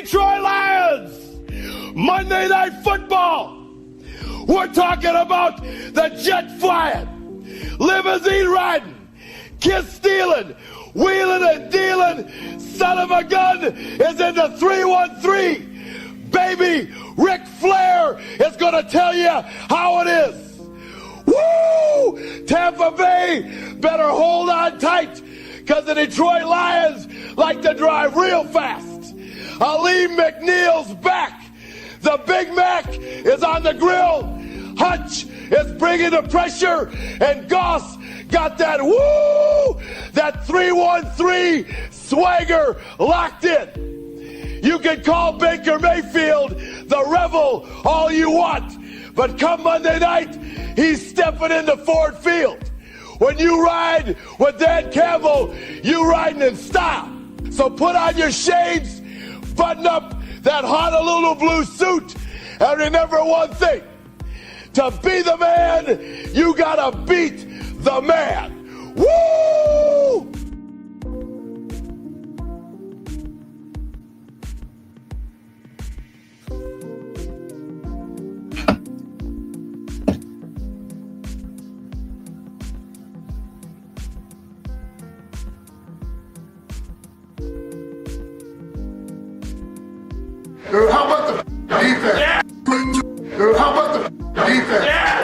Detroit Lions. Monday Night Football. We're talking about the jet flying, limousine riding, kiss stealing, wheeling and dealing, son of a gun is in the 313. Baby, Ric Flair is going to tell you how it is. Woo! Tampa Bay better hold on tight because the Detroit Lions like to drive real fast. Aleem McNeil's back. The Big Mac is on the grill. Hutch is bringing the pressure, and Goss got that woo, that 313 swagger locked in. You can call Baker Mayfield the Rebel all you want, but come Monday night, he's stepping into Ford Field. When you ride with Dan Campbell, you riding in style. So put on your shades, button up that Honolulu blue suit, and remember one thing. To be the man, you gotta beat the man. Woo! Dude, how about the defense? Yeah. Dude, how about the defense? Yeah.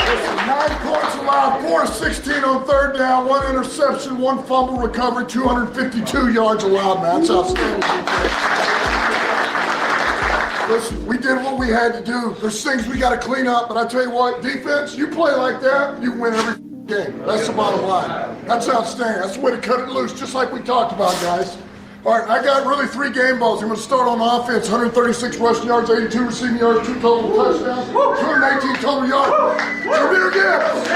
Listen, 9 points allowed, 4 of 16 on third down, 1 interception, 1 fumble recovery, 252 yards allowed, man. That's outstanding. Listen, we did what we had to do. There's things we got to clean up, but I tell you what, defense, you play like that, you win every game. That's the bottom line. That's outstanding. That's the way to cut it loose, just like we talked about, guys. All right, I got really 3 game balls. I'm going to start on offense. 136 rushing yards, 82 receiving yards, 2 total touchdowns, 218 total yards. Jameer Gibbs.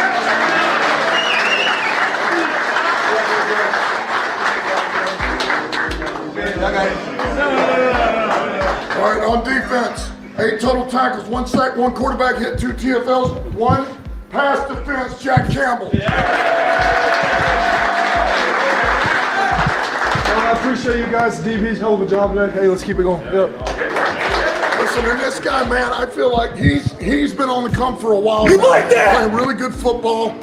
All right, on defense, 8 total tackles, 1 sack, 1 quarterback hit, 2 TFLs, 1 pass defense, Jack Campbell. Well, I appreciate you guys. DB's hell of a job today. Hey, let's keep it going. Yep. Listen, and this guy, man, I feel like he's been on the come for a while. You like that? Playing really good football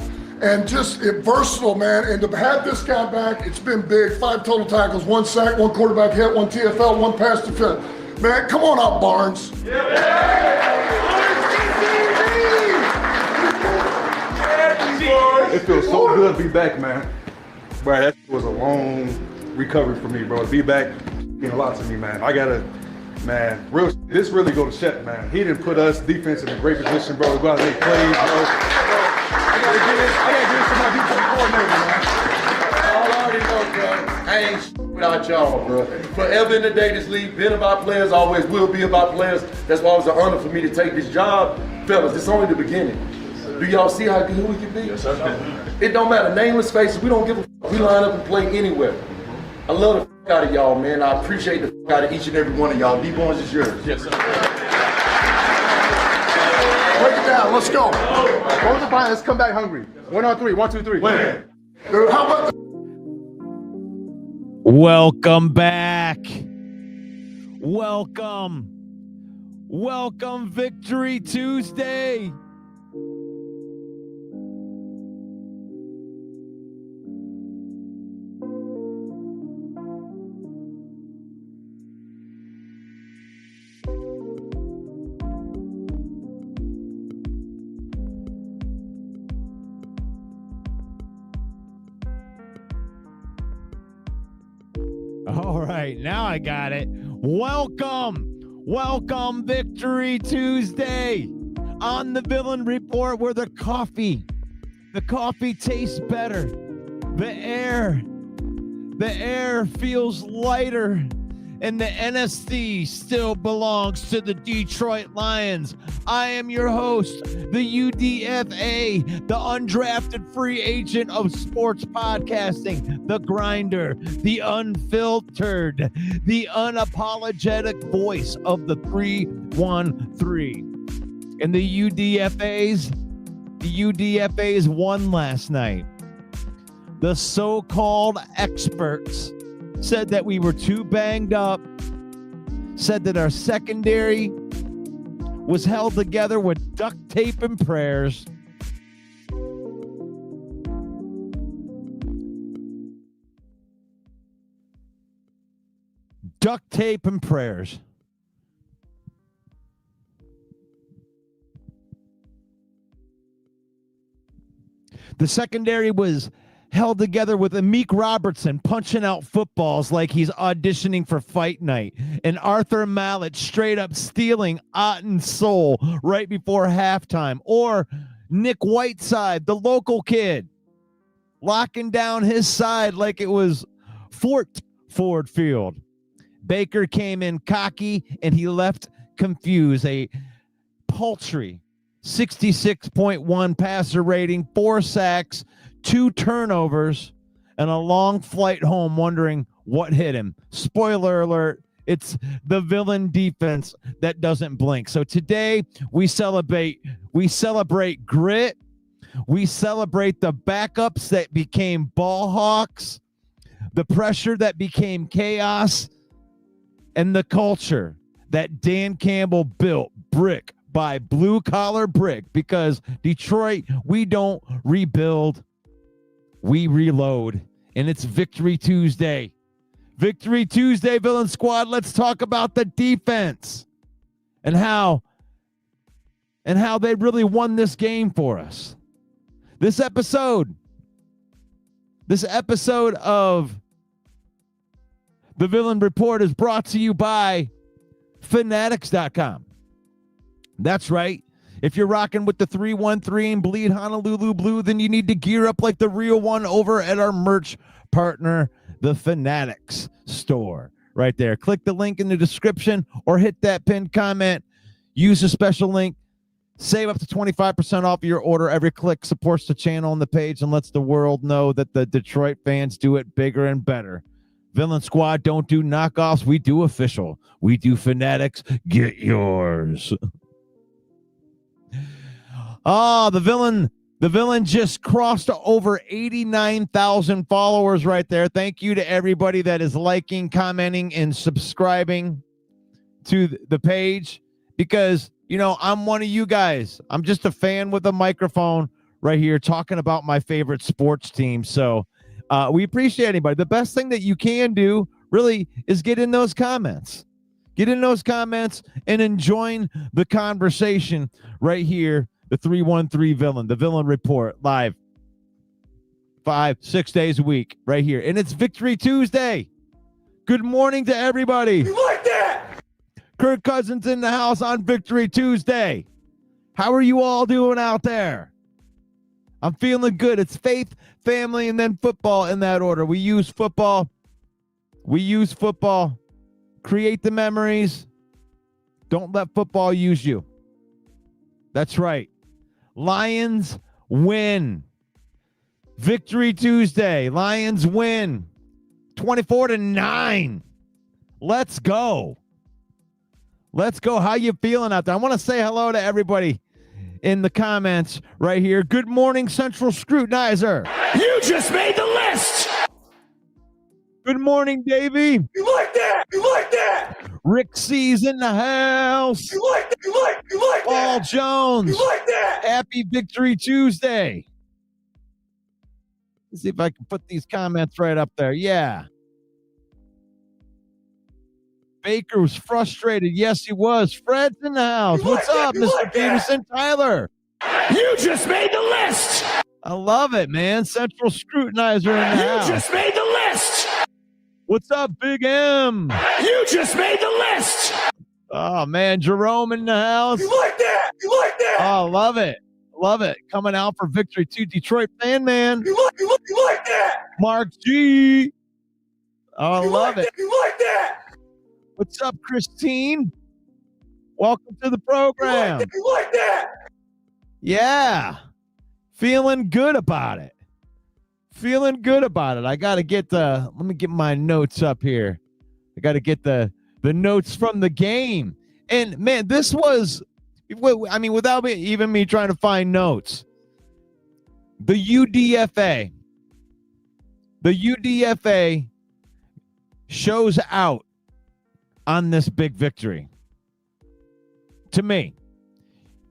and just versatile, man. And to have this guy back, it's been big. 5 total tackles, 1 sack, 1 quarterback hit, 1 TFL, 1 pass defense. Man, come on up, Barnes. It feels so good to be back, man. Bro, that was a long recovery for me, bro. To be back means a lot to me, man. I gotta, man, this really go to Shep, man. He didn't put us defense in a great position, bro. We go out and make plays, bro. I gotta get this to my defensive coordinator, man. Y'all already know, bro. I ain't without y'all, bro. Forever in the day, this league been about players, always will be about players. That's why it was an honor for me to take this job. Fellas, it's only the beginning. Do y'all see how good we can be? Yes, sir. It don't matter. Nameless faces, we don't give a fuck. We line up and play anywhere. I love the fuck out of y'all, man. I appreciate the fuck out of each and every one of y'all. D-Barnes is yours. Yes, sir. Break it down. Let's go. What was the final? Let's come back hungry. 1 on 3. 1, 2, 3. Win. Dude, how about the Welcome back. Welcome. Victory Tuesday. All right, now I got it. Welcome, Victory Tuesday on the Villain Report, where the coffee tastes better. The air feels lighter, and the NFC still belongs to the Detroit Lions. I am your host, the UDFA, the undrafted free agent of sports podcasting, the grinder, the unfiltered, the unapologetic voice of the 313. And the UDFAs won last night. The so-called experts said that we were too banged up, said that our secondary was held together with duct tape and prayers. Duct tape and prayers. The secondary was held together with Amik Robertson punching out footballs like he's auditioning for fight night, and Arthur Maulet straight up stealing Otten's soul right before halftime, or Nick Whiteside, the local kid, locking down his side like it was Ford Field. Baker came in cocky and he left confused. A paltry 66.1 passer rating, 4 sacks, 2 turnovers, and a long flight home wondering what hit him. Spoiler alert, it's the villain defense that doesn't blink. So today we celebrate grit. We celebrate the backups that became ball hawks, the pressure that became chaos, and the culture that Dan Campbell built brick by blue collar brick, because Detroit, we don't rebuild, we reload. And it's Victory Tuesday. Victory Tuesday, Villain Squad. Let's talk about the defense and how they really won this game for us. This episode of The Villain Report is brought to you by Fanatics.com. That's right. If you're rocking with the 313 and bleed Honolulu blue, then you need to gear up like the real one over at our merch partner, the Fanatics store. Right there. Click the link in the description or hit that pinned comment. Use a special link. Save up to 25% off your order. Every click supports the channel on the page and lets the world know that the Detroit fans do it bigger and better. Villain Squad don't do knockoffs. We do official. We do Fanatics. Get yours. Oh, the villain just crossed over 89,000 followers right there. Thank you to everybody that is liking, commenting, and subscribing to the page, because, you know, I'm one of you guys. I'm just a fan with a microphone right here talking about my favorite sports team. So we appreciate anybody. The best thing that you can do really is get in those comments. Get in those comments and enjoy the conversation right here. The 313 Villain, the Villain Report, live 5-6 days a week right here. And it's Victory Tuesday. Good morning to everybody. You like that? Kirk Cousins in the house on Victory Tuesday. How are you all doing out there? I'm feeling good. It's faith, family, and then football in that order. We use football. Create the memories. Don't let football use you. That's right. Lions win. Victory Tuesday. Lions win. 24-9. Let's go. Let's go. How you feeling out there? I want to say hello to everybody in the comments right here. Good morning, Central Scrutinizer. You just made the list. Good morning, Davey. You like that? You like that? Rick C's in the house. You like that? You like Paul that? Jones. You like that? Happy Victory Tuesday. Let's see if I can put these comments right up there. Yeah. Baker was frustrated. Yes, he was. Fred's in the house. You What's like up, that? You Mr. like that? Peterson? Tyler. You just made the list. I love it, man. Central Scrutinizer in the You house. just made the list. What's up, Big M? You just made the list. Oh, man. Jerome in the house. You like that? You like that? Oh, love it. Love it. Coming out for Victory 2, Detroit fan, man. You like that? Mark G. Oh, I You love like it. that? You like that? What's up, Christine? Welcome to the You like program. that? You like that? Yeah. Feeling good about it. Feeling good about it. I got to get let me get my notes up here. I got to get the notes from the game. And man, this was I mean, without even me trying to find notes, the UDFA shows out on this big victory. To me.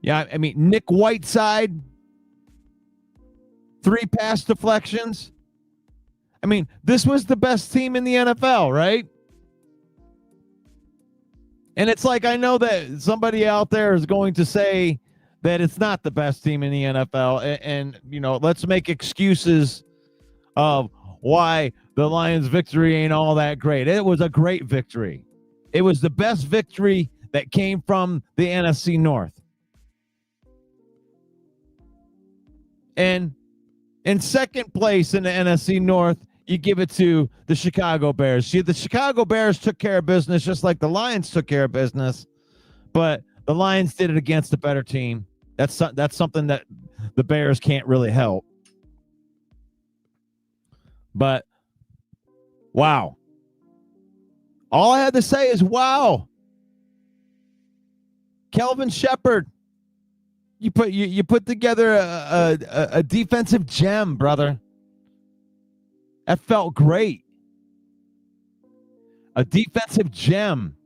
Yeah, I mean, Nick Whiteside, 3 pass deflections. I mean, this was the best team in the NFL, right? And it's like, I know that somebody out there is going to say that it's not the best team in the NFL. And you know, let's make excuses of why the Lions' victory ain't all that great. It was a great victory. It was the best victory that came from the NFC North. And in second place in the NFC North, you give it to the Chicago Bears. See, the Chicago Bears took care of business just like the Lions took care of business, but the Lions did it against a better team. That's something that the Bears can't really help. But, wow. All I had to say is, wow. Kelvin Shepherd, you put together a defensive gem, brother. That felt great. A defensive gem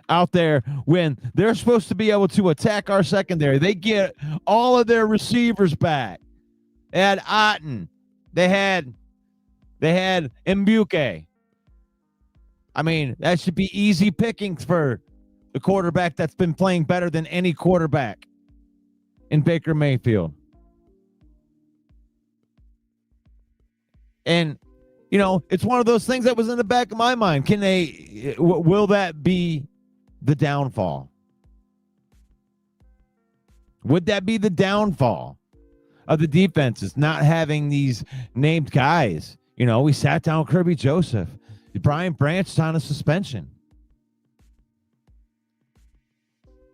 out there when they're supposed to be able to attack our secondary. They get all of their receivers back. They had Otten. They had Mbuke. I mean, that should be easy pickings for the quarterback that's been playing better than any quarterback in Baker Mayfield. And, you know, it's one of those things that was in the back of my mind. Will that be the downfall? Would that be the downfall of the defenses, not having these named guys? You know, we sat down Kirby Joseph. Brian Branch is on a suspension.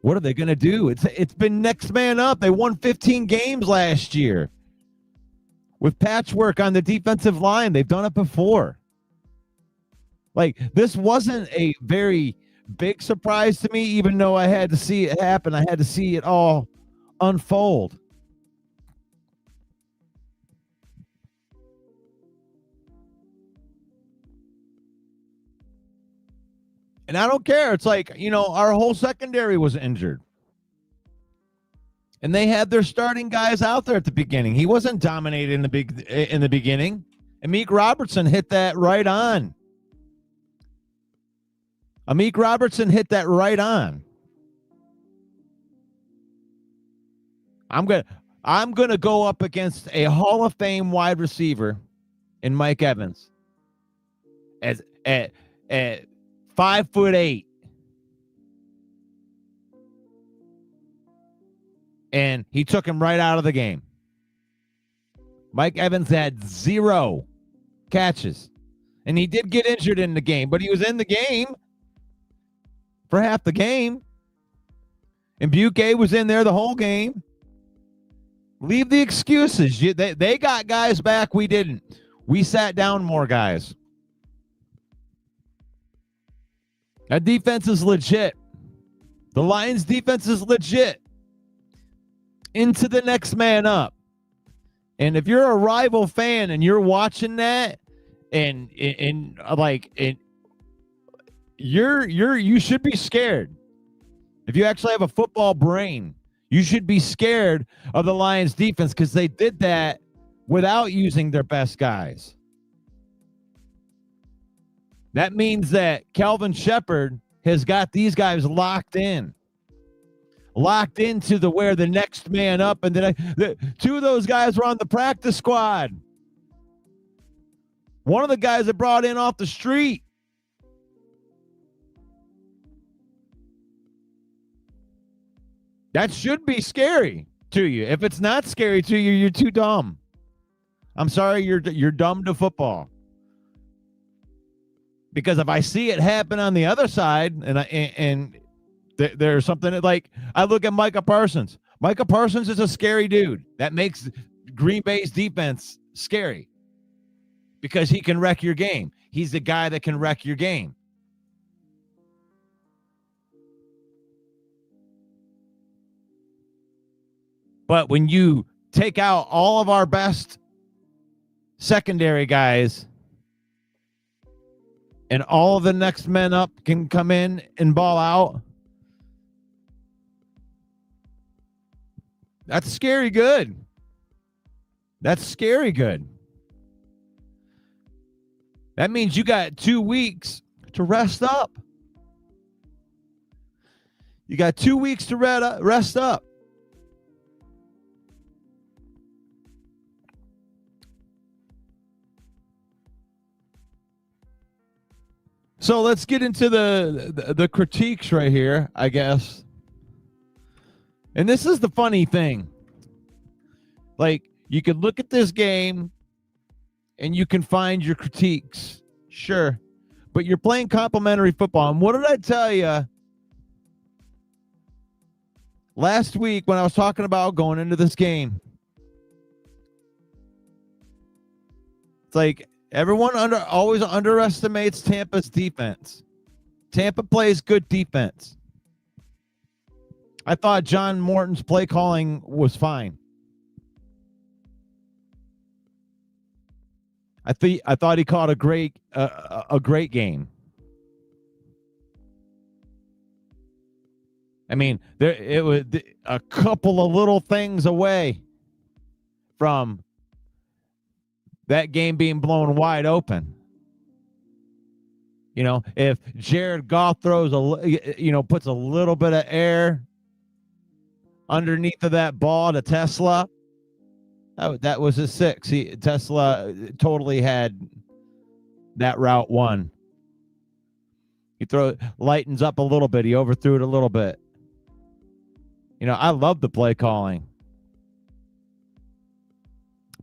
What are they going to do? It's been next man up. They won 15 games last year with Patchwork on the defensive line. They've done it before. Like, this wasn't a very big surprise to me, even though I had to see it happen. I had to see it all unfold. And I don't care. It's like, you know, our whole secondary was injured. And they had their starting guys out there at the beginning. He wasn't dominating in the beginning. Amik Robertson hit that right on. Amik Robertson hit that right on. I'm gonna go up against a Hall of Fame wide receiver in Mike Evans at 5'8". And he took him right out of the game. Mike Evans had 0 catches. And he did get injured in the game, but he was in the game for half the game. And Buque was in there the whole game. Leave the excuses. They got guys back. We didn't. We sat down more guys. That defense is legit. The Lions defense is legit. Into the next man up. And if you're a rival fan and you're watching that and you should be scared. If you actually have a football brain, you should be scared of the Lions defense because they did that without using their best guys. That means that Kelvin Shepherd has got these guys locked into where the next man up, and then two of those guys were on the practice squad. One of the guys that brought in off the street. That should be scary to you. If it's not scary to you, you're too dumb. I'm sorry, you're dumb to football. Because if I see it happen on the other side, and there's something that, like, I look at Micah Parsons. Micah Parsons is a scary dude. That makes Green Bay's defense scary because he can wreck your game. He's the guy that can wreck your game. But when you take out all of our best secondary guys and all of the next men up can come in and ball out, that's scary good. That's scary good. That means you got 2 weeks to rest up. You got 2 weeks to rest up. So let's get into the critiques right here, I guess. And this is the funny thing. Like, you could look at this game and you can find your critiques. Sure. But you're playing complimentary football. And what did I tell you last week when I was talking about going into this game? It's like everyone always underestimates Tampa's defense. Tampa plays good defense. I thought John Morton's play calling was fine. I thought he caught a great game. I mean, it was a couple of little things away from that game being blown wide open. You know, if Jared Goff throws puts a little bit of air underneath of that ball to Tesla, that was a 6. Tesla totally had that route won. He lightens up a little bit. He overthrew it a little bit. You know, I love the play calling.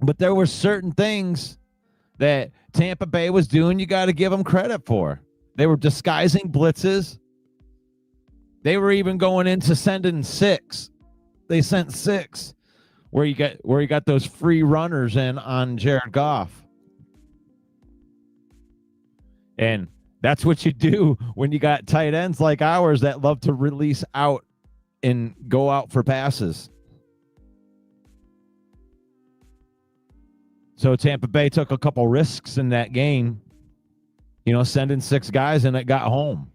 But there were certain things that Tampa Bay was doing you got to give them credit for. They were disguising blitzes. They were even going into sending 6. They sent 6 where you got those free runners in on Jared Goff. And that's what you do when you got tight ends like ours that love to release out and go out for passes. So Tampa Bay took a couple risks in that game, sending 6 guys, and it got home.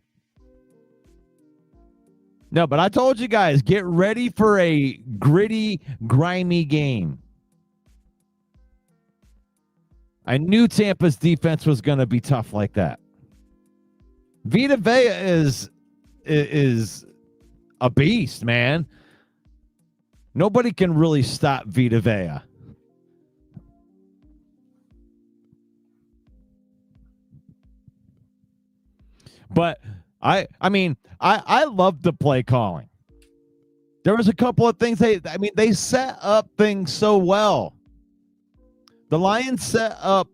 No, but I told you guys, get ready for a gritty, grimy game. I knew Tampa's defense was going to be tough like that. Vita Vea is a beast, man. Nobody can really stop Vita Vea. But I love the play calling. There was a couple of things they set up things so well. The Lions set up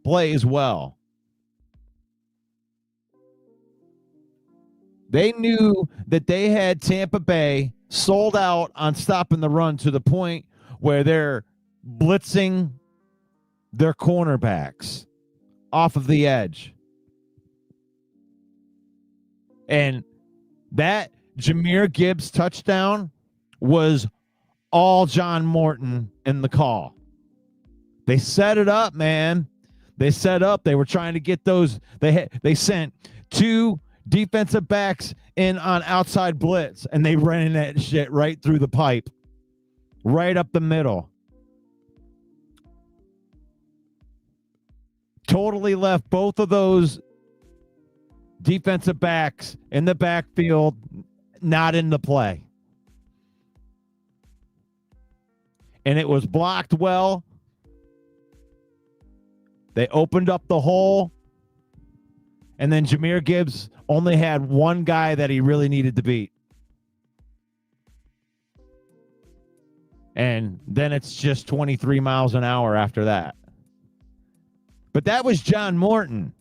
plays well. They knew that they had Tampa Bay sold out on stopping the run to the point where they're blitzing their cornerbacks off of the edge. And that Jahmyr Gibbs touchdown was all John Morton in the call. They set it up, man. They set up. They were trying to get those. They sent 2 defensive backs in on outside blitz, and they ran that shit right through the pipe, right up the middle. Totally left both of those defensive backs in the backfield, not in the play. And it was blocked well. They opened up the hole. And then Jahmyr Gibbs only had one guy that he really needed to beat. And then it's just 23 miles an hour after that. But that was John Morton.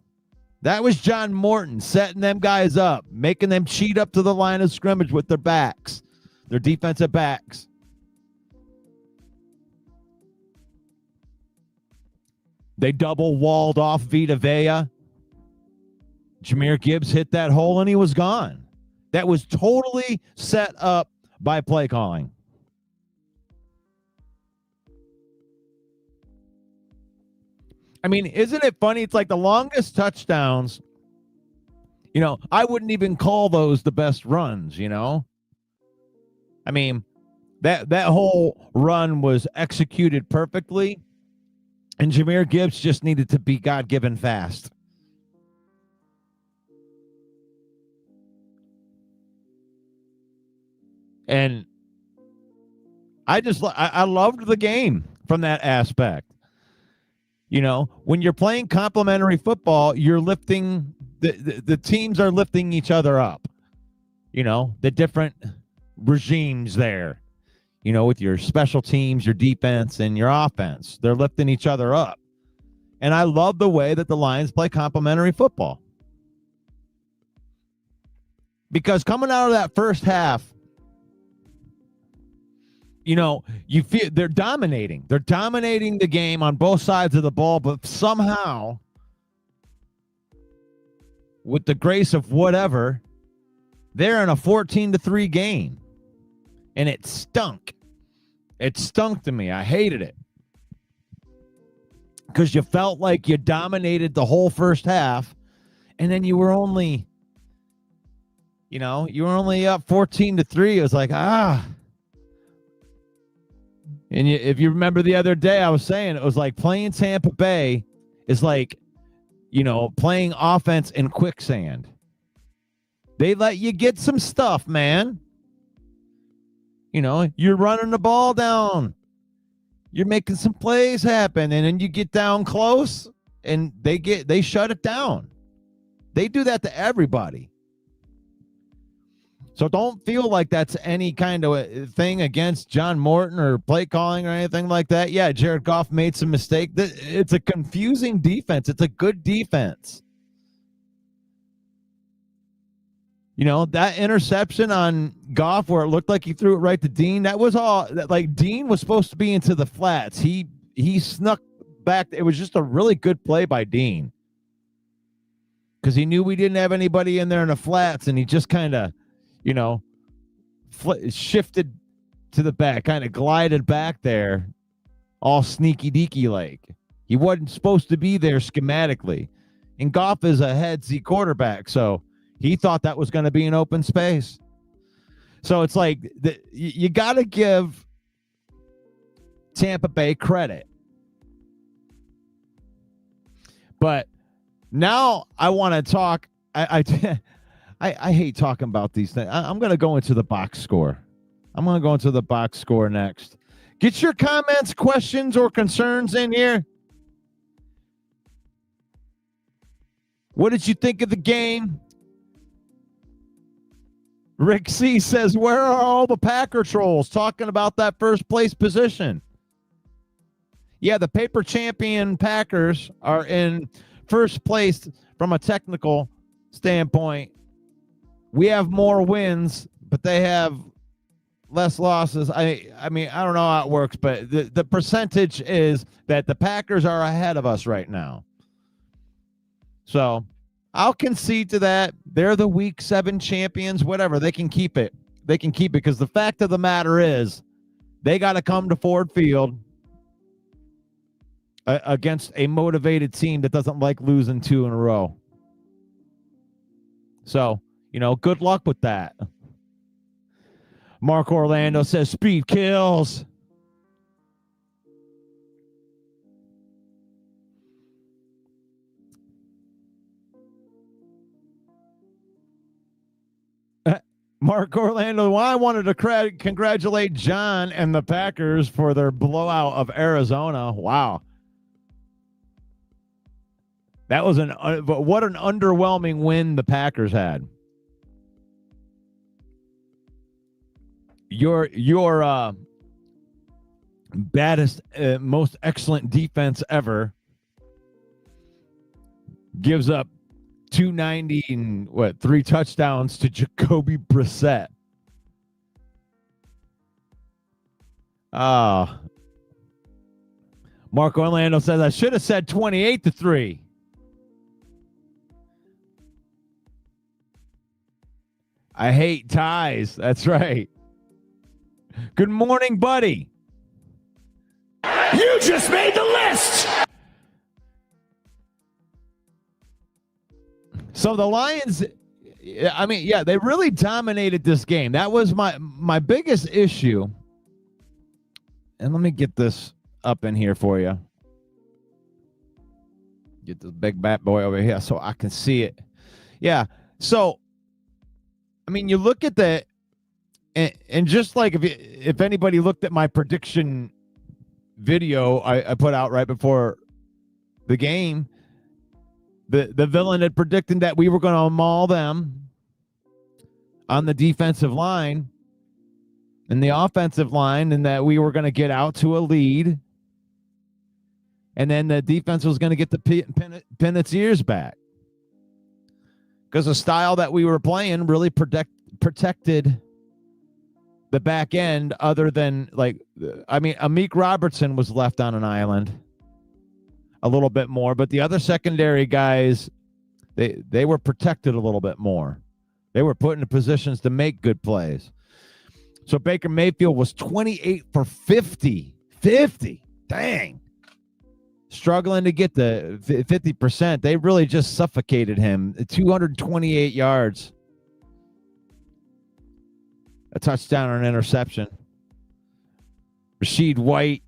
That was John Morton setting them guys up, making them cheat up to the line of scrimmage with their backs, their defensive backs. They double walled off Vita Vea. Jahmyr Gibbs hit that hole and he was gone. That was totally set up by play calling. I mean, isn't it funny? It's like the longest touchdowns. You know, I wouldn't even call those the best runs, you know? I mean, that whole run was executed perfectly, and Jahmyr Gibbs just needed to be God-given fast. And I loved the game from that aspect. You know, when you're playing complementary football, you're lifting the teams are lifting each other up. You know, the different regimes there. You know, with your special teams, your defense, and your offense, they're lifting each other up. And I love the way that the Lions play complementary football. Because coming out of that first half, you know, you feel they're dominating. They're dominating the game on both sides of the ball, but somehow, with the grace of whatever, they're in a 14-3 game. And it stunk. It stunk to me. I hated it. Because you felt like you dominated the whole first half, and then you were only, you know, up 14-3. It was like, And if you remember the other day, I was saying it was like playing Tampa Bay is like, you know, playing offense in quicksand. They let you get some stuff, man. You know, you're running the ball down. You're making some plays happen, and then you get down close, and they shut it down. They do that to everybody. So don't feel like that's any kind of thing against John Morton or play calling or anything like that. Yeah, Jared Goff made some mistake. It's a confusing defense. It's a good defense. You know, that interception on Goff where it looked like he threw it right to Dean, that was all like Dean was supposed to be into the flats. He snuck back. It was just a really good play by Dean because he knew we didn't have anybody in there in the flats, and he just kind of, you know, shifted to the back, kind of glided back there, all sneaky deaky like. He wasn't supposed to be there schematically. And Goff is a headsy quarterback, so he thought that was going to be an open space. So it's like you got to give Tampa Bay credit. But now I want to talk. I hate talking about these things. I'm going to go into the box score. I'm going to go into the box score next. Get your comments, questions, or concerns in here. What did you think of the game? Rick C says, where are all the Packer trolls talking about that first place position? Yeah, the paper champion Packers are in first place from a technical standpoint. We have more wins, but they have less losses. I mean, I don't know how it works, but the percentage is that the Packers are ahead of us right now. So I'll concede to that. They're the week 7 champions, whatever. They can keep it. They can keep it because the fact of the matter is they got to come to Ford Field against a motivated team that doesn't like losing 2 in a row. So, you know, good luck with that. Mark Orlando says speed kills. Mark Orlando, well, I wanted to congratulate John and the Packers for their blowout of Arizona. Wow. That was what an underwhelming win the Packers had. Your baddest, most excellent defense ever gives up 290 and 3 touchdowns to Jacoby Brissett. Mark Orlando says I should have said 28-3. I hate ties. That's right. Good morning, buddy. You just made the list. So the Lions, I mean, yeah, they really dominated this game. That was my biggest issue. And let me get this up in here for you. Get the big bat boy over here so I can see it. Yeah. So, I mean, you look at that, and just like if anybody looked at my prediction video I put out right before the game, the villain had predicted that we were going to maul them on the defensive line and the offensive line, and that we were going to get out to a lead, and then the defense was going to get the pin its ears back, because the style that we were playing really protected the back end. Other than, like, I mean, Amik Robertson was left on an island a little bit more, but the other secondary guys, they were protected a little bit more. They were put in positions to make good plays. So Baker Mayfield was 28 for 50. Dang. Struggling to get the 50%. They really just suffocated him. 228 yards. A touchdown or an interception. Rashid White,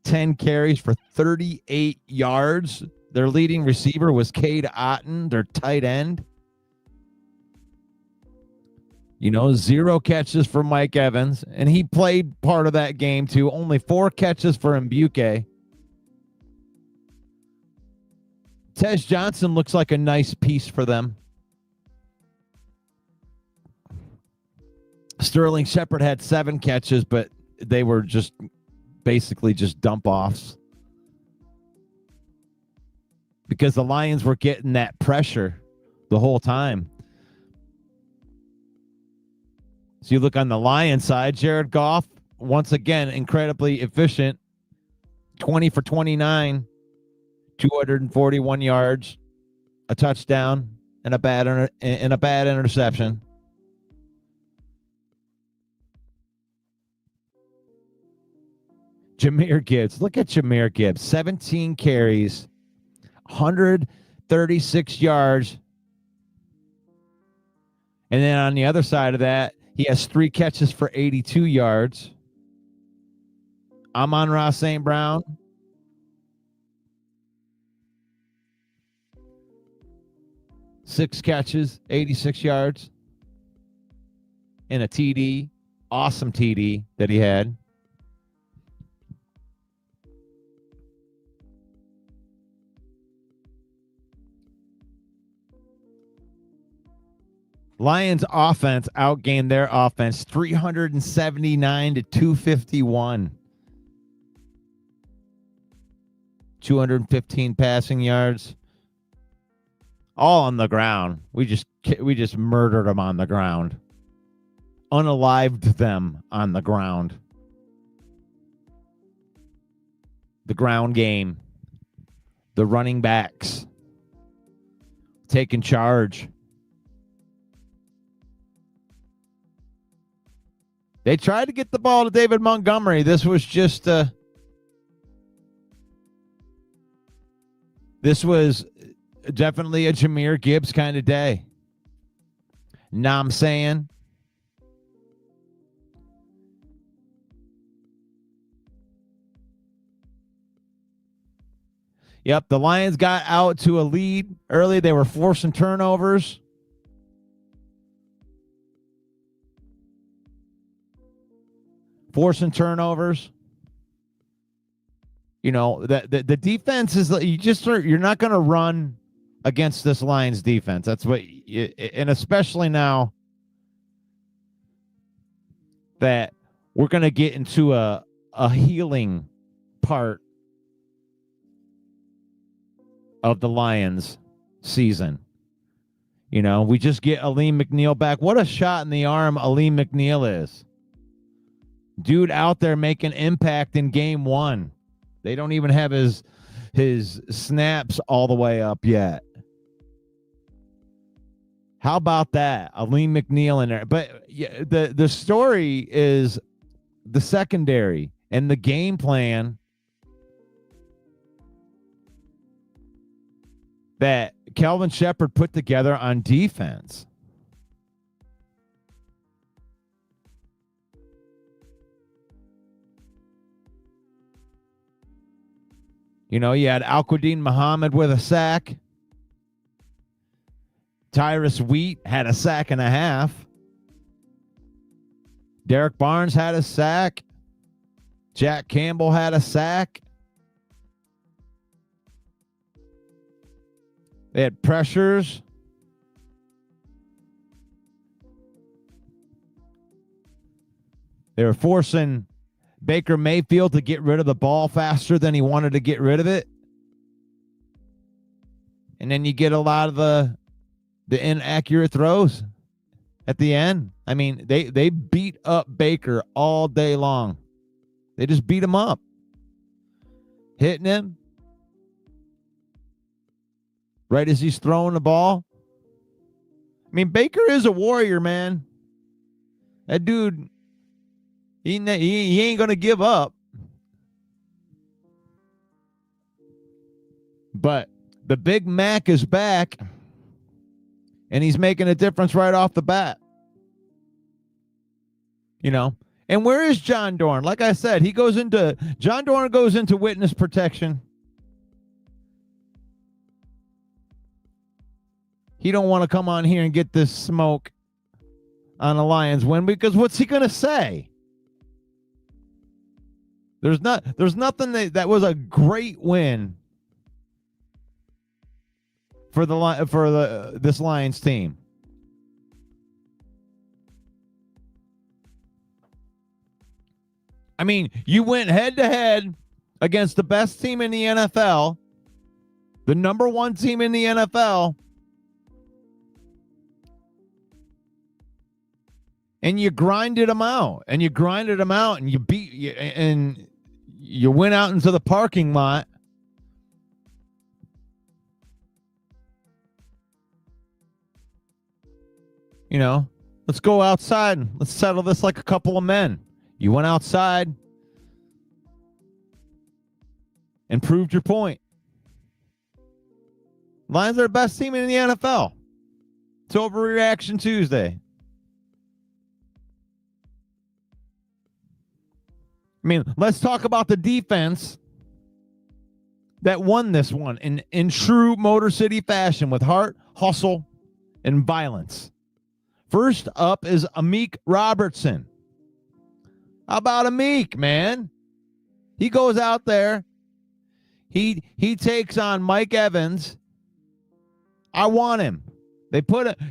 10 carries for 38 yards. Their leading receiver was Cade Otton, their tight end. 0 catches for Mike Evans, and he played part of that game too. Only 4 catches for Mbuke. Tej Johnson looks like a nice piece for them. Sterling Shepard had 7 catches, but they were just basically just dump offs, because the Lions were getting that pressure the whole time. So you look on the Lions side, Jared Goff, once again, incredibly efficient. 20 for 29, 241 yards, a touchdown, and a bad interception. Jahmyr Gibbs. Look at Jahmyr Gibbs. 17 carries, 136 yards. And then on the other side of that, he has 3 catches for 82 yards. Amon-Ra St. Brown, 6 catches, 86 yards, and a TD. Awesome TD that he had. Lions offense outgained their offense 379 to 251. 215 passing yards. All on the ground. We just murdered them on the ground. Unalived them on the ground. The ground game. The running backs taking charge. They tried to get the ball to David Montgomery. This was just this was definitely a Jahmyr Gibbs kind of day. Know what I'm saying? Yep, the Lions got out to a lead early. They were forcing turnovers. The defense is, you're not going to run against this Lions defense. That's what, and especially now that we're going to get into a healing part of the Lions season. We just get Aleem McNeil back. What a shot in the arm Aleem McNeil is. Dude out there making impact in game 1. They don't even have his snaps all the way up yet. How about that? Aleem McNeil in there. But yeah, the story is the secondary and the game plan that Kelvin Shepherd put together on defense. You know, you had Al-Quadin Muhammad with a sack. Tyrus Wheat had a sack and a half. Derrick Barnes had a sack. Jack Campbell had a sack. They had pressures. They were forcing Baker Mayfield to get rid of the ball faster than he wanted to get rid of it. And then you get a lot of the inaccurate throws at the end. I mean, they beat up Baker all day long. They just beat him up. Hitting him right as he's throwing the ball. I mean, Baker is a warrior, man. That dude, he ain't going to give up. But the Big Mac is back, and he's making a difference right off the bat. You know, and where is John Dorn? Like I said, John Dorn goes into witness protection. He don't want to come on here and get this smoke on the Lions win, because what's he going to say? There's nothing that was a great win for this Lions team. I mean, you went head to head against the best team in the NFL, the number one team in the NFL, and you grinded them out, and you went out into the parking lot. You know, let's go outside and let's settle this like a couple of men. You went outside and proved your point. Lions are the best team in the NFL. It's Overreaction Tuesday. I mean, let's talk about the defense that won this one in true Motor City fashion with heart, hustle, and violence. First up is Amik Robertson. How about Amik, man? He goes out there. He takes on Mike Evans. I want him.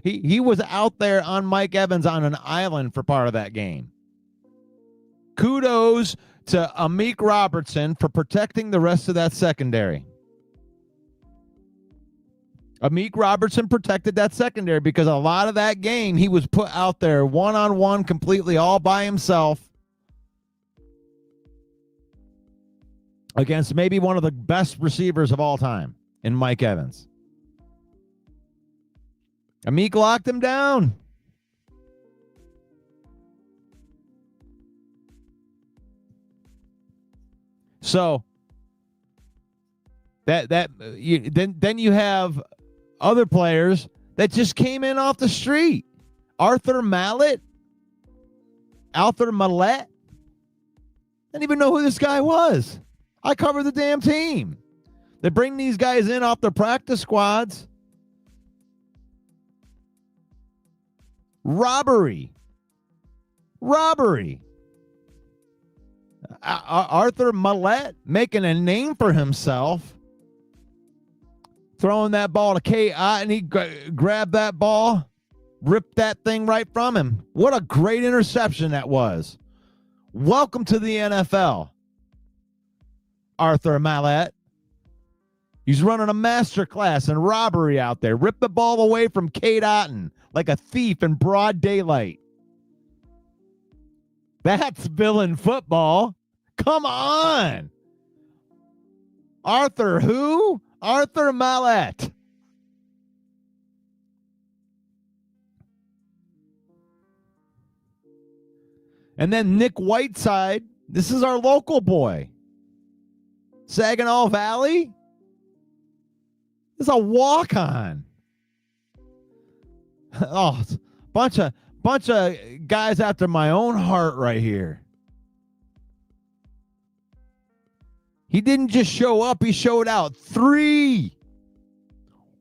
He was out there on Mike Evans on an island for part of that game. Kudos to Amik Robertson for protecting the rest of that secondary. Amik Robertson protected that secondary because a lot of that game he was put out there one-on-one completely all by himself against maybe one of the best receivers of all time in Mike Evans. Amik locked him down. So then you have other players that just came in off the street. Arthur Maulet. Didn't even know who this guy was. I covered the damn team. They bring these guys in off their practice squads. Robbery. Arthur Maulet making a name for himself. Throwing that ball to K. and he grabbed that ball, ripped that thing right from him. What a great interception that was. Welcome to the NFL, Arthur Maulet. He's running a master class in robbery out there. Ripped the ball away from Kate Otten like a thief in broad daylight. That's villain football. Come on. Arthur who? Arthur Maulet. And then Nick Whiteside. This is our local boy. Saginaw Valley. It's a walk-on. Oh, bunch of guys after my own heart right here. He didn't just show up, he showed out. 3.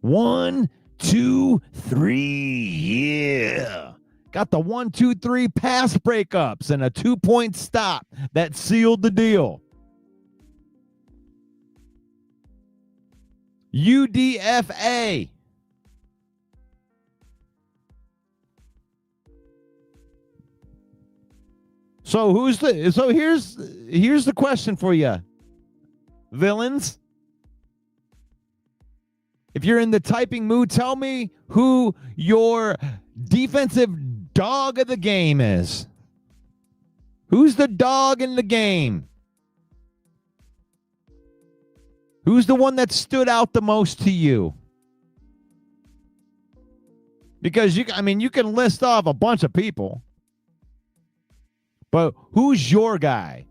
1, 2, 3. Yeah. Got the 1, 2, 3 pass breakups and a 2-point stop that sealed the deal. UDFA. So here's the question for you, villains. If you're in the typing mood, tell me who your defensive dog of the game is. Who's the dog in the game? Who's the one that stood out the most to you? Because you can list off a bunch of people. But who's your guy?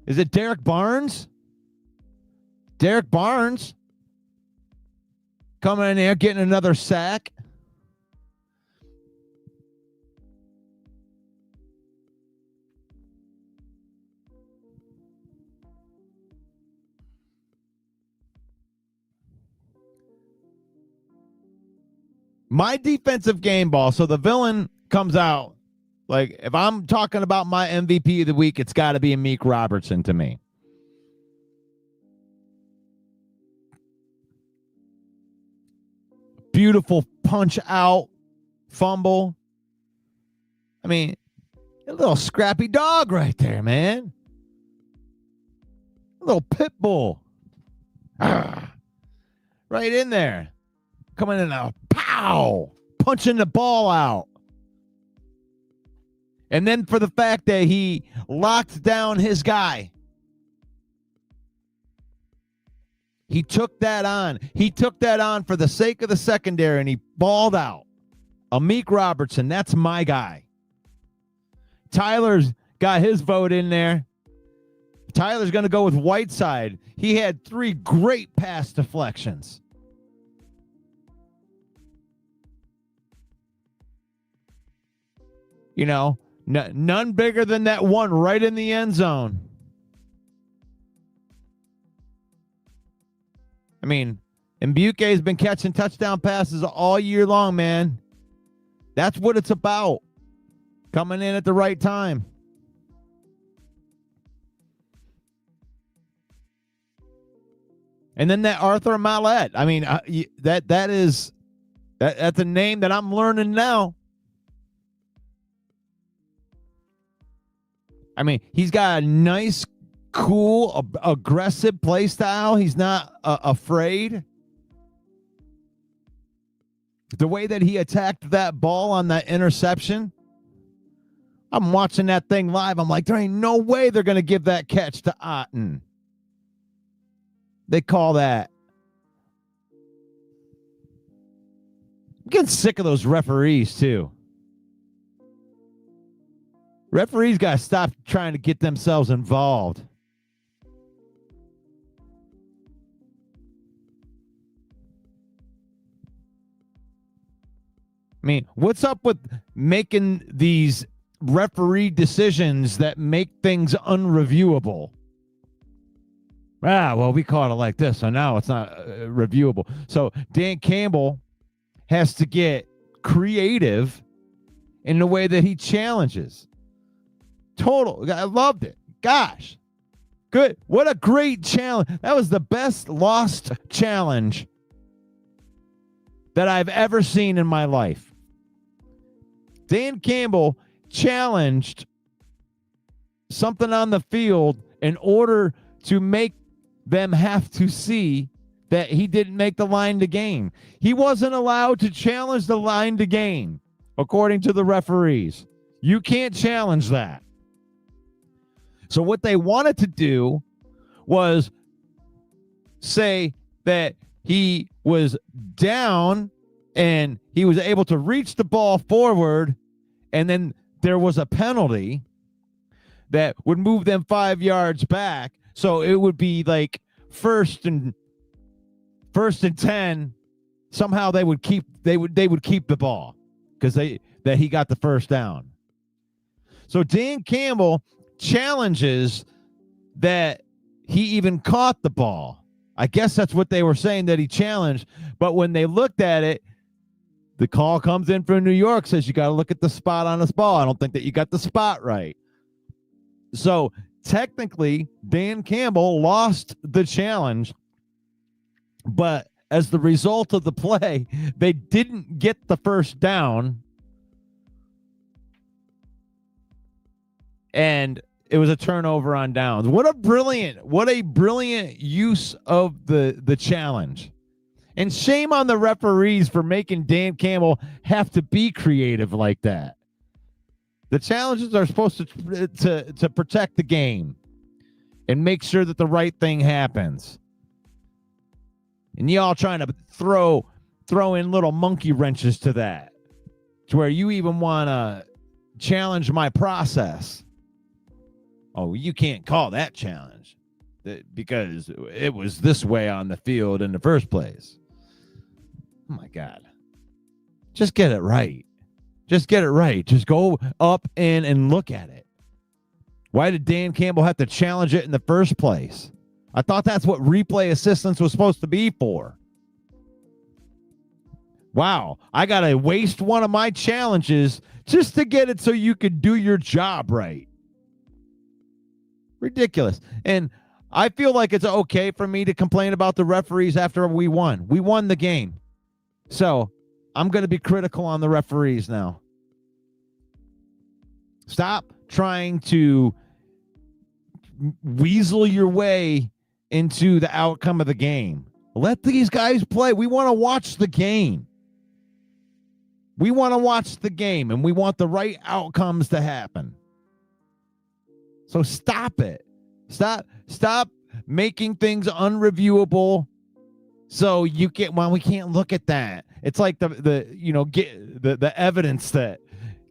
Is it Derrick Barnes? Derrick Barnes coming in there, getting another sack. My defensive game ball. So the villain comes out. Like, if I'm talking about my MVP of the week, it's got to be Amik Robertson to me. Beautiful punch out fumble. I mean, a little scrappy dog right there, man. A little pit bull. Right in there. Coming in a pow. Punching the ball out. And then for the fact that he locked down his guy. He took that on. He took that on for the sake of the secondary, and he balled out. Amik Robertson, that's my guy. Tyler's got his vote in there. Tyler's going to go with Whiteside. He had 3 great pass deflections. You know, none bigger than that one right in the end zone. I mean, Mbuke has been catching touchdown passes all year long, man. That's what it's about. Coming in at the right time. And then that Arthur Maulet. I mean, that's a name that I'm learning now. I mean, he's got a nice, cool, aggressive play style. He's not afraid. The way that he attacked that ball on that interception, I'm watching that thing live. I'm like, there ain't no way they're going to give that catch to Otten. They call that. I'm getting sick of those referees, too. Referees got to stop trying to get themselves involved. I mean, what's up with making these referee decisions that make things unreviewable? Well, we called it like this, so now it's not reviewable. So Dan Campbell has to get creative in the way that he challenges. Total. I loved it. Gosh. Good. What a great challenge. That was the best lost challenge that I've ever seen in my life. Dan Campbell challenged something on the field in order to make them have to see that he didn't make the line to gain. He wasn't allowed to challenge the line to gain, according to the referees. You can't challenge that. So what they wanted to do was say that he was down and he was able to reach the ball forward, and then there was a penalty that would move them 5 yards back. So it would be like first and 10 somehow they would keep the ball because that he got the first down. So Dan Campbell challenges that he even caught the ball. I guess that's what they were saying, that he challenged. But when they looked at it, the call comes in from New York, says you got to look at the spot on this ball. I don't think that you got the spot right. So technically, Dan Campbell lost the challenge, but as the result of the play, they didn't get the first down. And it was a turnover on downs. What a brilliant use of the challenge. And shame on the referees for making Dan Campbell have to be creative like that. The challenges are supposed to protect the game and make sure that the right thing happens. And y'all trying to throw in little monkey wrenches to that, to where you even want to challenge my process. Oh, you can't call that challenge because it was this way on the field in the first place. Oh, my God. Just get it right. Just get it right. Just go up in and look at it. Why did Dan Campbell have to challenge it in the first place? I thought that's what replay assistance was supposed to be for. Wow. I got to waste one of my challenges just to get it so you could do your job right. Ridiculous. And I feel like it's okay for me to complain about the referees after we won. We won the game. So I'm going to be critical on the referees now. Stop trying to weasel your way into the outcome of the game. Let these guys play. We want to watch the game. We want to watch the game, and we want the right outcomes to happen. So stop it. Stop making things unreviewable. So we can't look at that. It's like the evidence that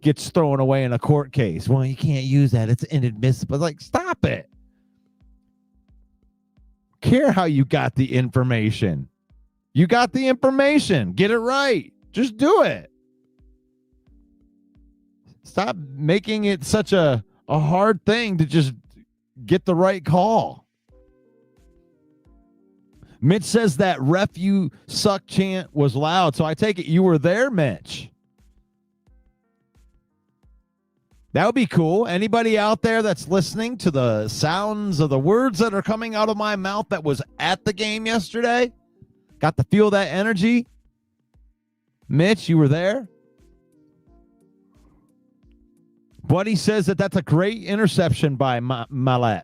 gets thrown away in a court case. Well, you can't use that. It's inadmissible. Like, stop it. Care how you got the information. You got the information. Get it right. Just do it. Stop making it such a hard thing to just get the right call. Mitch says that ref you suck chant was loud. So I take it you were there, Mitch. That would be cool. Anybody out there that's listening to the sounds of the words that are coming out of my mouth that was at the game yesterday? Got to feel that energy? Mitch, you were there? Buddy says that's a great interception by Maulet.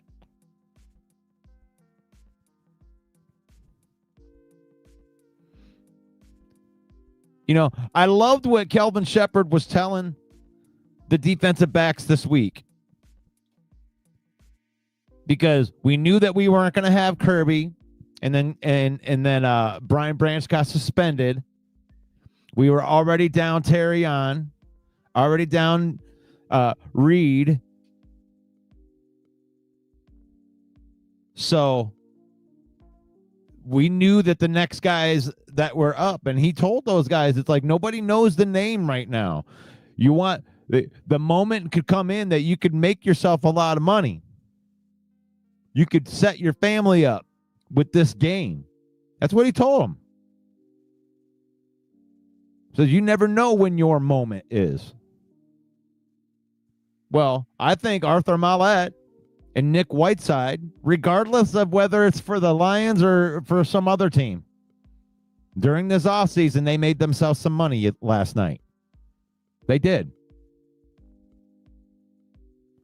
I loved what Kelvin Shepard was telling the defensive backs this week, because we knew that we weren't going to have Kirby, and then Brian Branch got suspended. We were already down Terry on, already down Reed. So we knew that the next guys that were up, and he told those guys, it's like nobody knows the name right now. You want the moment could come in that you could make yourself a lot of money. You could set your family up with this game. That's what he told them. So you never know when your moment is. Well, I think Arthur Maulet and Nick Whiteside, regardless of whether it's for the Lions or for some other team, during this offseason, they made themselves some money last night. They did.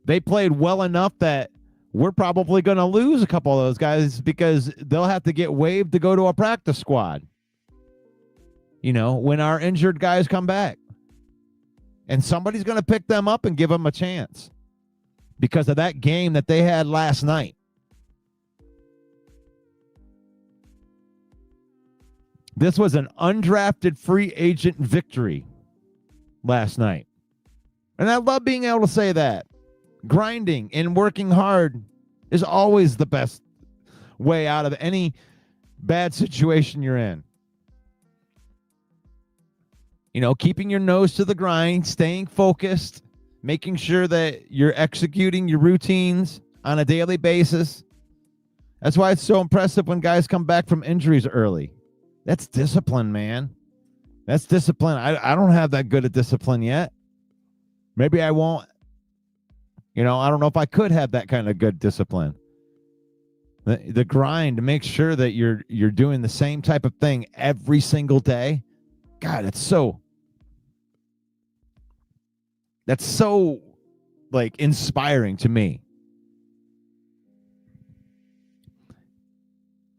They played well enough that we're probably going to lose a couple of those guys because they'll have to get waived to go to a practice squad, when our injured guys come back. And somebody's going to pick them up and give them a chance because of that game that they had last night. This was an undrafted free agent victory last night. And I love being able to say that. Grinding and working hard is always the best way out of any bad situation you're in. Keeping your nose to the grind, staying focused, making sure that you're executing your routines on a daily basis. That's why it's so impressive when guys come back from injuries early. That's discipline, man. That's discipline. I don't have that good a discipline yet. Maybe I won't. I don't know if I could have that kind of good discipline. The grind to make sure that you're doing the same type of thing every single day. God, that's so like inspiring to me.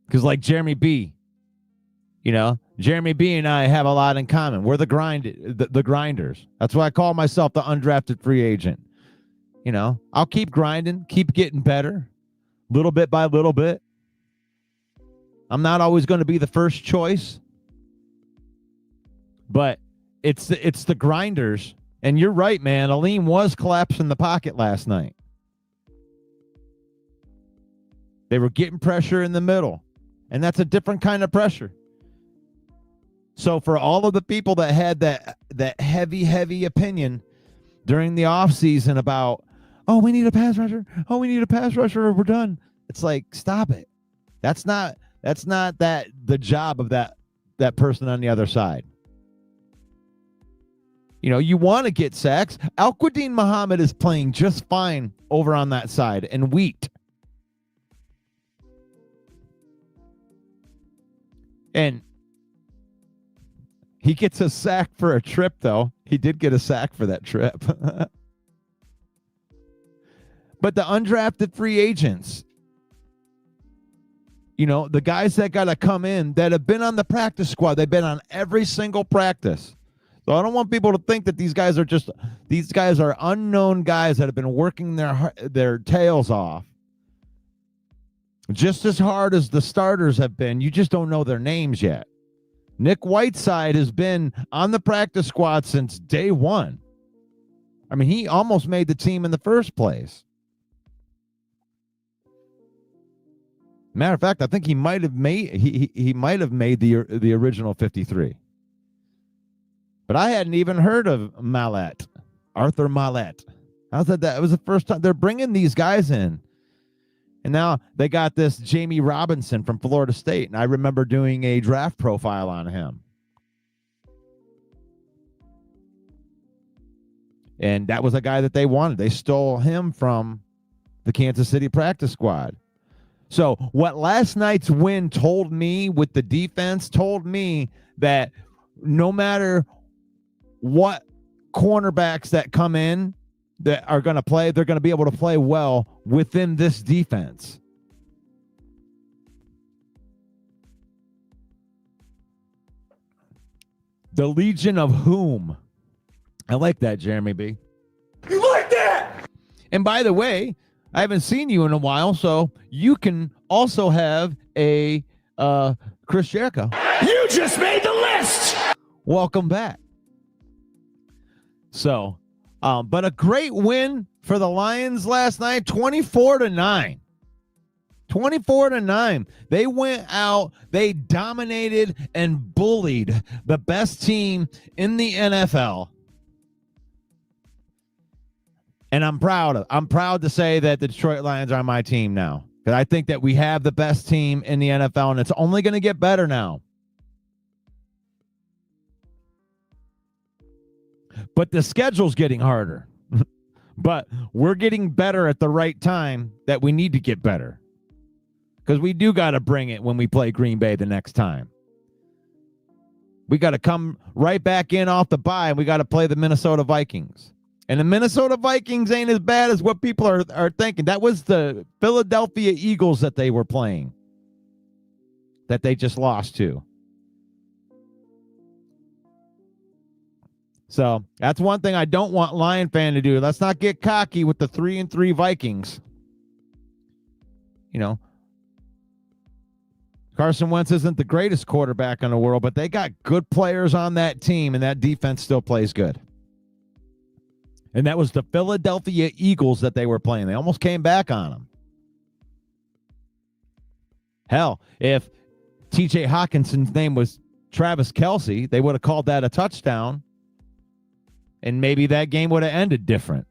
Because like Jeremy B, Jeremy B and I have a lot in common. We're the grinders. That's why I call myself the undrafted free agent. I'll keep grinding, keep getting better, little bit by little bit. I'm not always going to be the first choice, but it's the grinders. And you're right, man. Aleem was collapsing the pocket last night. They were getting pressure in the middle, and that's a different kind of pressure. So for all of the people that had that heavy opinion during the offseason about, oh, we need a pass rusher. Oh, we need a pass rusher or we're done. It's like, stop it. That's not the job of that person on the other side. You want to get sacks. Al-Quadin Muhammad is playing just fine over on that side, and Wheat. And he gets a sack for a trip, though. He did get a sack for that trip. But the undrafted free agents, the guys that got to come in that have been on the practice squad, they've been on every single practice. So I don't want people to think that these guys are unknown guys that have been working their tails off just as hard as the starters have been. You just don't know their names yet. Nick Whiteside has been on the practice squad since day one. I mean, he almost made the team in the first place. Matter of fact, I think he might have made the original 53. But I hadn't even heard of Maulet, Arthur Maulet. I said that it was the first time they're bringing these guys in. And now they got this Jamie Robinson from Florida State. And I remember doing a draft profile on him. And that was a guy that they wanted. They stole him from the Kansas City practice squad. So what last night's win told me with the defense told me that no matter what cornerbacks that come in that are going to play, they're going to be able to play well within this defense. The Legion of Whom. I like that, Jeremy B. You like that? And by the way, I haven't seen you in a while, so you can also have a Chris Jericho. You just made the list! Welcome back. So, but a great win for the Lions last night, 24-9. 24-9. They went out, they dominated and bullied the best team in the NFL. And I'm proud to say that the Detroit Lions are my team now. Because I think that we have the best team in the NFL, and it's only going to get better now. But the schedule's getting harder. But we're getting better at the right time that we need to get better. Because we do got to bring it when we play Green Bay the next time. We got to come right back in off the bye, and we got to play the Minnesota Vikings. And the Minnesota Vikings ain't as bad as what people are thinking. That was the Philadelphia Eagles that they were playing, that they just lost to. So that's one thing I don't want Lion fan to do. Let's not get cocky with the 3-3 Vikings. You know, Carson Wentz isn't the greatest quarterback in the world, but they got good players on that team, and that defense still plays good. And that was the Philadelphia Eagles that they were playing. They almost came back on them. Hell, if TJ Hawkinson's name was Travis Kelce, they would have called that a touchdown, and maybe that game would have ended different.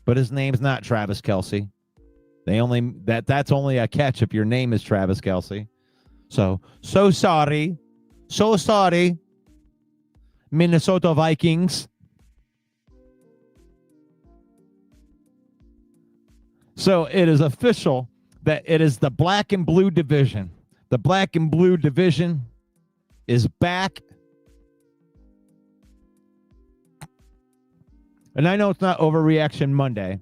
But his name's not Travis Kelce. That's only a catch if your name is Travis Kelce. So sorry. So sorry, Minnesota Vikings. So it is official that it is the black and blue division. The black and blue division is back. And I know it's not Overreaction Monday.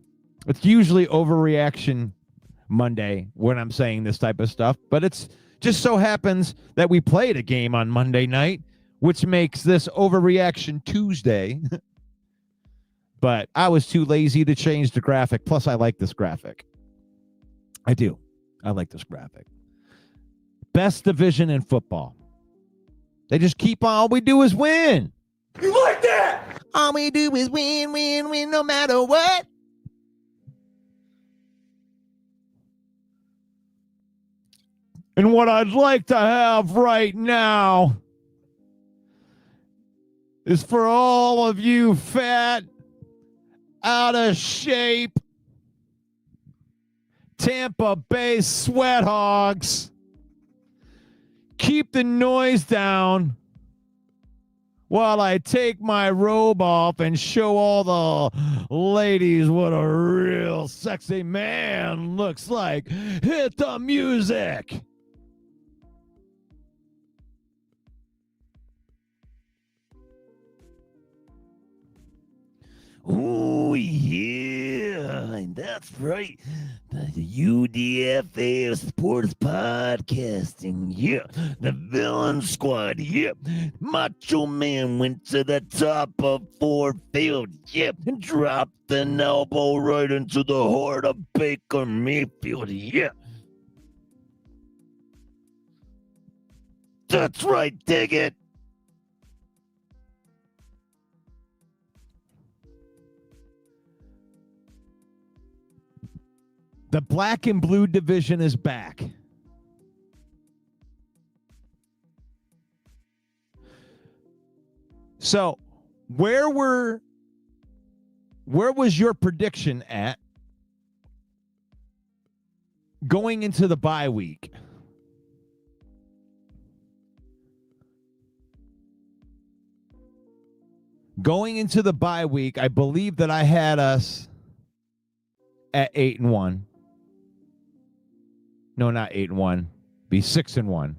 It's usually Overreaction Monday when I'm saying this type of stuff. But it's just so happens that we played a game on Monday night, which makes this Overreaction Tuesday. But I was too lazy to change the graphic. Plus, I like this graphic. I do. I like this graphic. Best division in football. They just keep on. All we do is win. You like that? All we do is win, win, win, no matter what. And what I'd like to have right now is for all of you fat, out of shape Tampa Bay sweat hogs, keep the noise down while I take my robe off and show all the ladies what a real sexy man looks like. Hit the music. Oh, yeah, that's right. The UDFA of Sports Podcasting, yeah. The Villain Squad, yeah. Macho Man went to the top of Ford Field, yeah. And dropped an elbow right into the heart of Baker Mayfield, yeah. That's right, dig it. The black and blue division is back. So, where was your prediction at going into the bye week? Going into the bye week, I believe that I had us at 8-1. No, not 8-1. Be 6-1.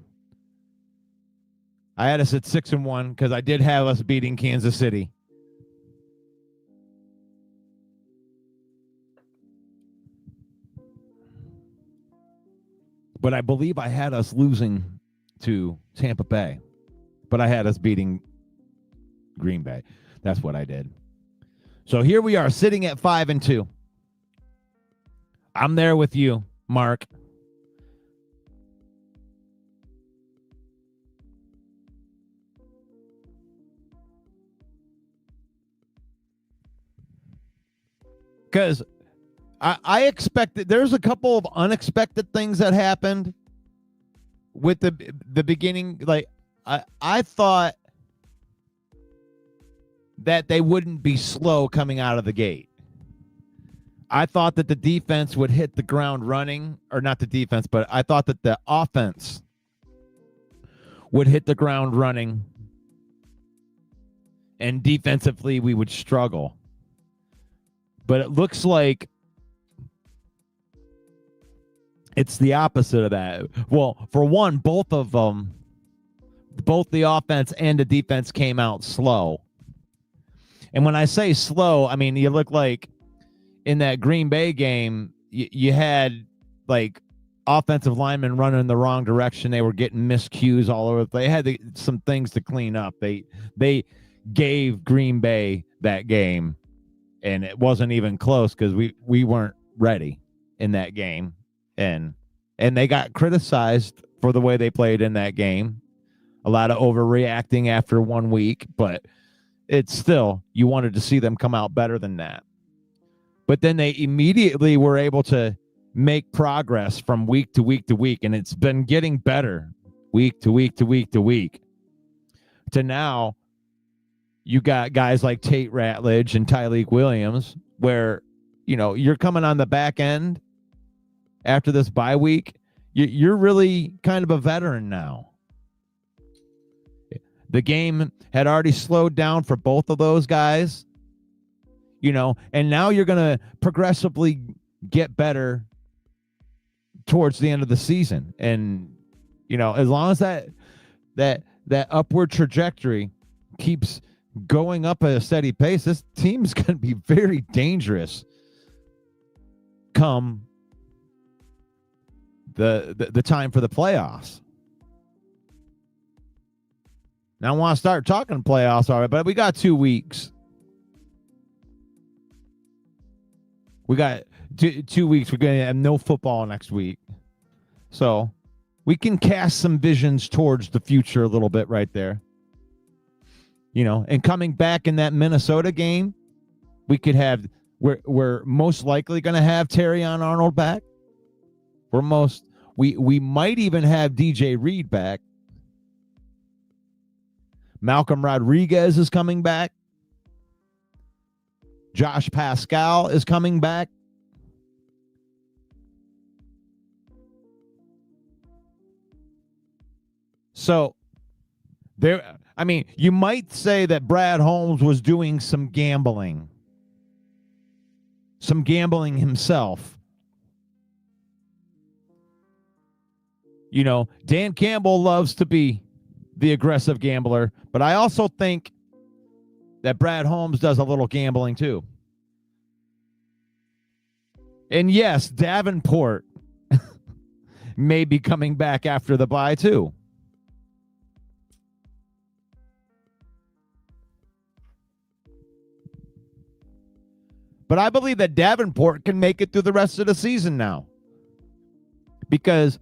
I had us at 6-1 because I did have us beating Kansas City. But I believe I had us losing to Tampa Bay. But I had us beating Green Bay. That's what I did. So here we are sitting at 5-2. I'm there with you, Mark. Because I expected, there's a couple of unexpected things that happened with the beginning. Like I thought that they wouldn't be slow coming out of the gate. I thought that the defense would hit the ground running, or not the defense, but I thought that the offense would hit the ground running, and defensively we would struggle. But it looks like it's the opposite of that. Well, for one, both of them, both the offense and the defense came out slow. And when I say slow, I mean, you look like in that Green Bay game, you had like offensive linemen running in the wrong direction. They were getting miscues all over. They had some things to clean up. They gave Green Bay that game. And it wasn't even close because we weren't ready in that game. And they got criticized for the way they played in that game. A lot of overreacting after 1 week, but it's still, you wanted to see them come out better than that. But then they immediately were able to make progress from week to week to week, and it's been getting better week to week to week to week. to now you got guys like Tate Ratledge and Tyleik Williams, where, you're coming on the back end after this bye week. You're really kind of a veteran now. The game had already slowed down for both of those guys, and now you're going to progressively get better towards the end of the season. And, as long as that upward trajectory keeps going up at a steady pace, this team's going to be very dangerous come the time for the playoffs. Now I want to start talking playoffs already, but we got 2 weeks. We got 2 weeks. We're going to have no football next week. So we can cast some visions towards the future a little bit right there. And coming back in that Minnesota game, we could have, we're most likely going to have Terrion Arnold back. We might even have DJ Reed back. Malcolm Rodriguez is coming back. Josh Pascal is coming back. So you might say that Brad Holmes was doing some gambling himself. Dan Campbell loves to be the aggressive gambler, but I also think that Brad Holmes does a little gambling too. And yes, Davenport may be coming back after the bye too. But I believe that Davenport can make it through the rest of the season now, because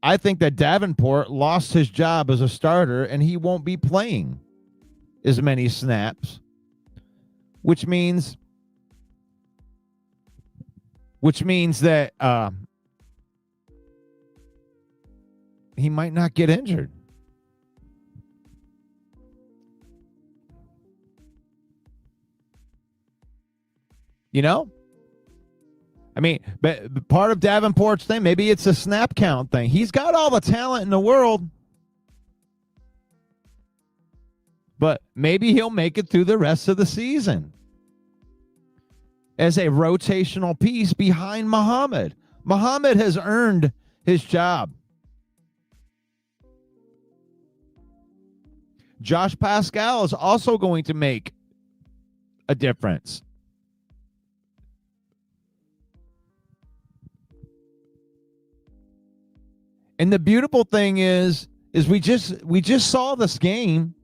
I think that Davenport lost his job as a starter and he won't be playing as many snaps, which means that he might not get injured. But part of Davenport's thing, maybe it's a snap count thing. He's got all the talent in the world, but maybe he'll make it through the rest of the season as a rotational piece behind Muhammad. Muhammad has earned his job. Josh Pascal is also going to make a difference. And the beautiful thing is we just saw this game.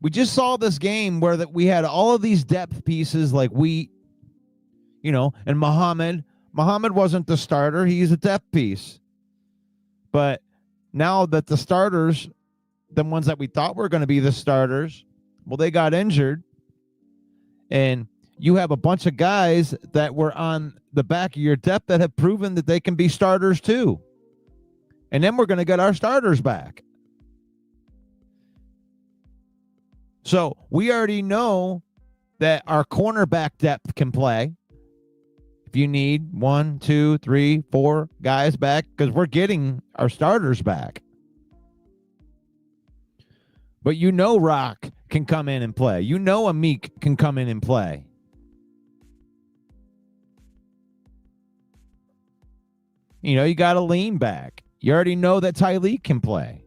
We just saw this game where we had all of these depth pieces like and Muhammad wasn't the starter. He's a depth piece. But now that the starters, the ones that we thought were going to be the starters, well, they got injured. And you have a bunch of guys that were on the back of your depth that have proven that they can be starters too. And then we're going to get our starters back. So we already know that our cornerback depth can play. If you need 1, 2, 3, 4 guys back, because we're getting our starters back. But Rock can come in and play. Amik can come in and play. You got to lean back. You already know that Tyleik can play.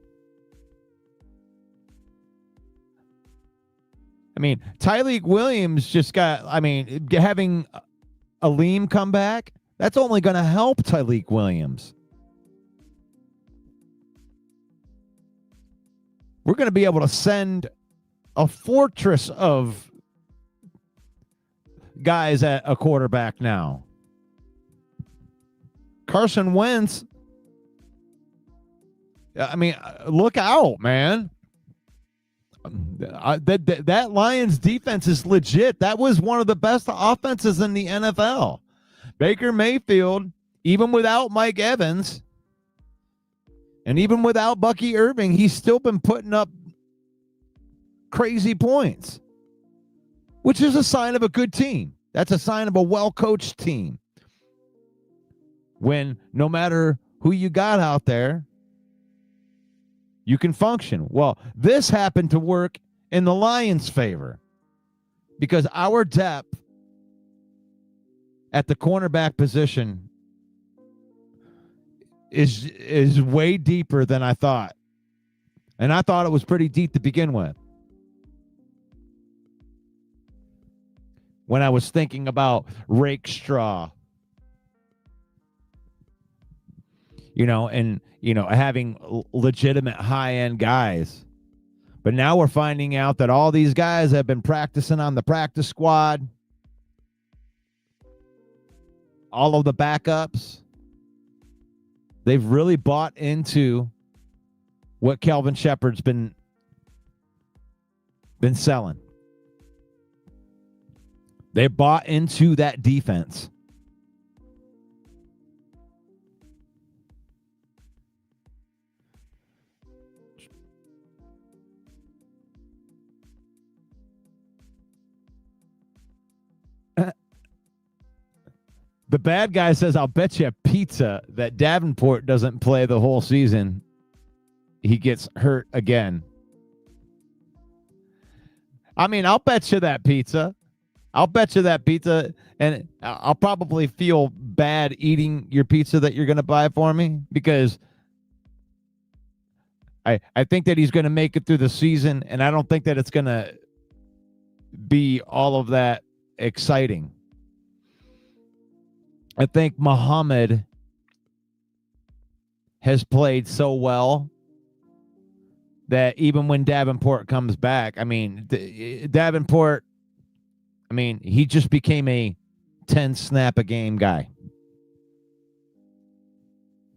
Tyleik Williams just got, having Aleem come back, that's only going to help Tyleik Williams. We're going to be able to send a fortress of guys at a quarterback now. Carson Wentz, look out, man. That Lions defense is legit. That was one of the best offenses in the NFL. Baker Mayfield, even without Mike Evans, And even without Bucky Irving, he's still been putting up crazy points, which is a sign of a good team. That's a sign of a well-coached team. When no matter who you got out there, you can function. Well, this happened to work in the Lions' favor because our depth at the cornerback position is way deeper than I thought. And I thought it was pretty deep to begin with. When I was thinking about Rakestraw, and having legitimate high-end guys. But now we're finding out that all these guys have been practicing on the practice squad. All of the backups. They've really bought into what Kelvin Shepard's been selling. They bought into that defense. The bad guy says, I'll bet you a pizza that Davenport doesn't play the whole season. He gets hurt again. I mean, I'll bet you that pizza. And I'll probably feel bad eating your pizza that you're going to buy for me because I think that he's going to make it through the season, and I don't think that it's going to be all of that exciting. I think Muhammad has played so well that even when Davenport comes back, Davenport, he just became a 10 snap a game guy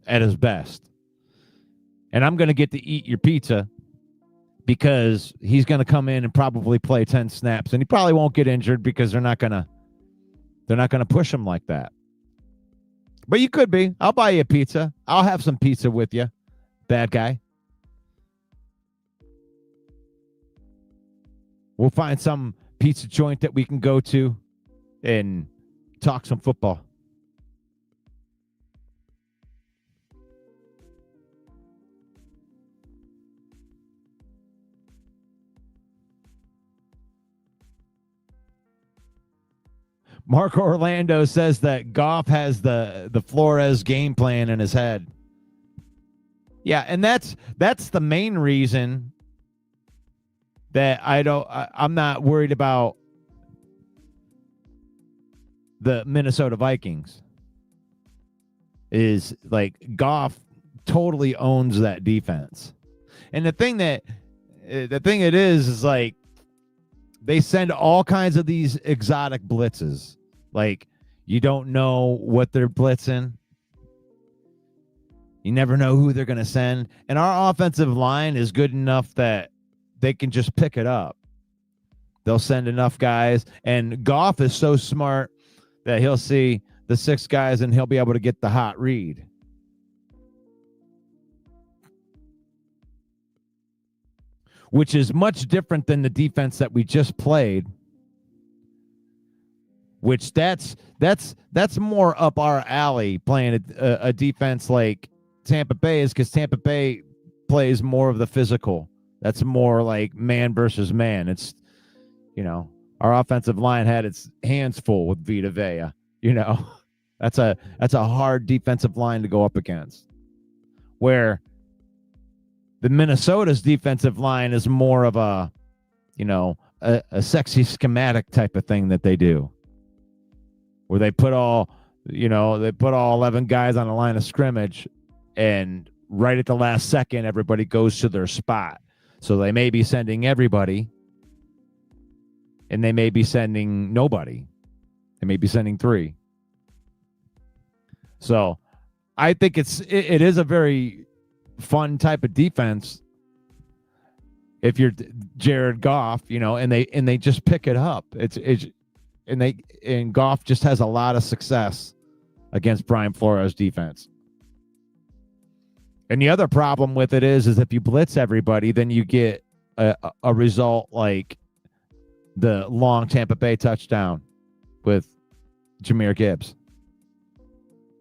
at his best. And I'm going to get to eat your pizza because he's going to come in and probably play 10 snaps, and he probably won't get injured because they're not going to push him like that. But you could be. I'll buy you a pizza. I'll have some pizza with you, bad guy. We'll find some pizza joint that we can go to and talk some football. Mark Orlando says that Goff has the Flores game plan in his head. Yeah, and that's the main reason that I'm not worried about the Minnesota Vikings. Is like Goff totally owns that defense. And the thing it is like they send all kinds of these exotic blitzes. Like, you don't know what they're blitzing. You never know who they're going to send. And our offensive line is good enough that they can just pick it up. They'll send enough guys. And Goff is so smart that he'll see the 6 guys and he'll be able to get the hot read. Which is much different than the defense that we just played. Which that's more up our alley, playing a defense like Tampa Bay is, because Tampa Bay plays more of the physical. That's more like man versus man. It's, our offensive line had its hands full with Vita Vea. That's a hard defensive line to go up against. Where the Minnesota's defensive line is more of a sexy schematic type of thing that they do. Where they put all 11 guys on the line of scrimmage, and right at the last second, everybody goes to their spot. So they may be sending everybody, and they may be sending nobody. They may be sending 3. So I think it is a very fun type of defense if you're Jared Goff, and they just pick it up. And Goff just has a lot of success against Brian Flores' defense. And the other problem with it is if you blitz everybody, then you get a result like the long Tampa Bay touchdown with Jahmyr Gibbs.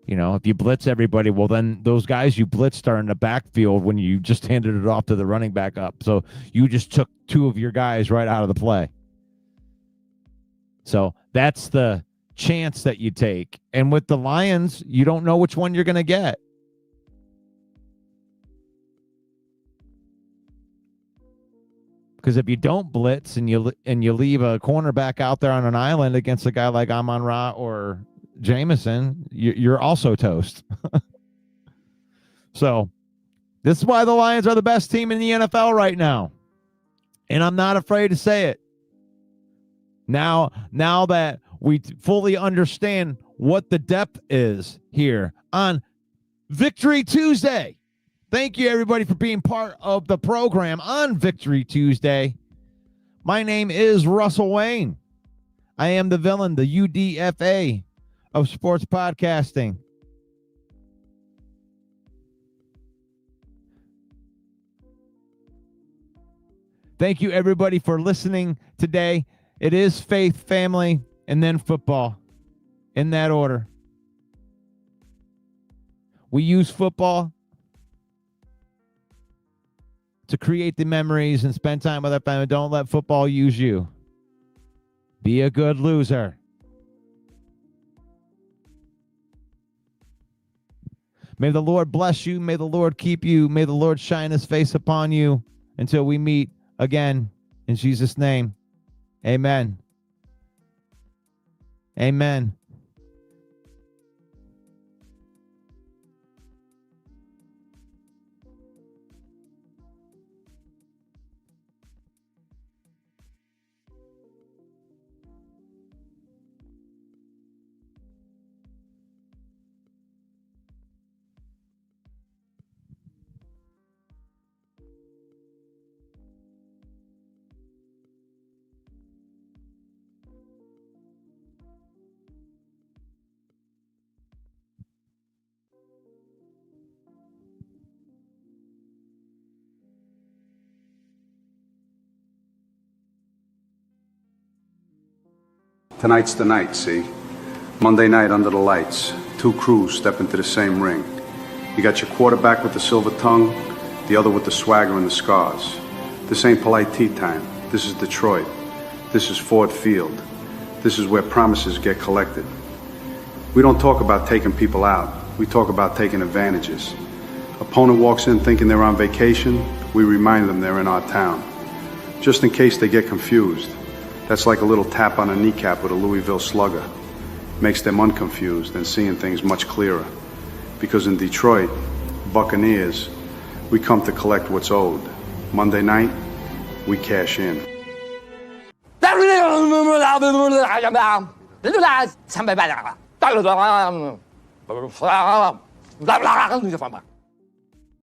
You know, if you blitz everybody, well, then those guys you blitzed are in the backfield when you just handed it off to the running back up. So you just took two of your guys right out of the play. So that's the chance that you take. And with the Lions, you don't know which one you're going to get. Because if you don't blitz and you leave a cornerback out there on an island against a guy like Amon-Ra or Jameson, you're also toast. So this is why the Lions are the best team in the NFL right now. And I'm not afraid to say it. Now that we fully understand what the depth is here on Victory Tuesday. Thank you, everybody, for being part of the program on Victory Tuesday. My name is Russell Wayne. I am the villain, the UDFA of sports podcasting. Thank you, everybody, for listening today. It is faith, family, and then football, in that order. We use football to create the memories and spend time with our family. Don't let football use you. Be a good loser. May the Lord bless you. May the Lord keep you. May the Lord shine his face upon you until we meet again. In Jesus' name, amen. Amen. Tonight's the night, see? Monday night under the lights. Two crews step into the same ring. You got your quarterback with the silver tongue, the other with the swagger and the scars. This ain't polite tea time. This is Detroit. This is Ford Field. This is where promises get collected. We don't talk about taking people out. We talk about taking advantages. Opponent walks in thinking they're on vacation. We remind them they're in our town. Just in case they get confused. That's like a little tap on a kneecap with a Louisville slugger. Makes them unconfused and seeing things much clearer. Because in Detroit, Buccaneers, we come to collect what's owed. Monday night, we cash in.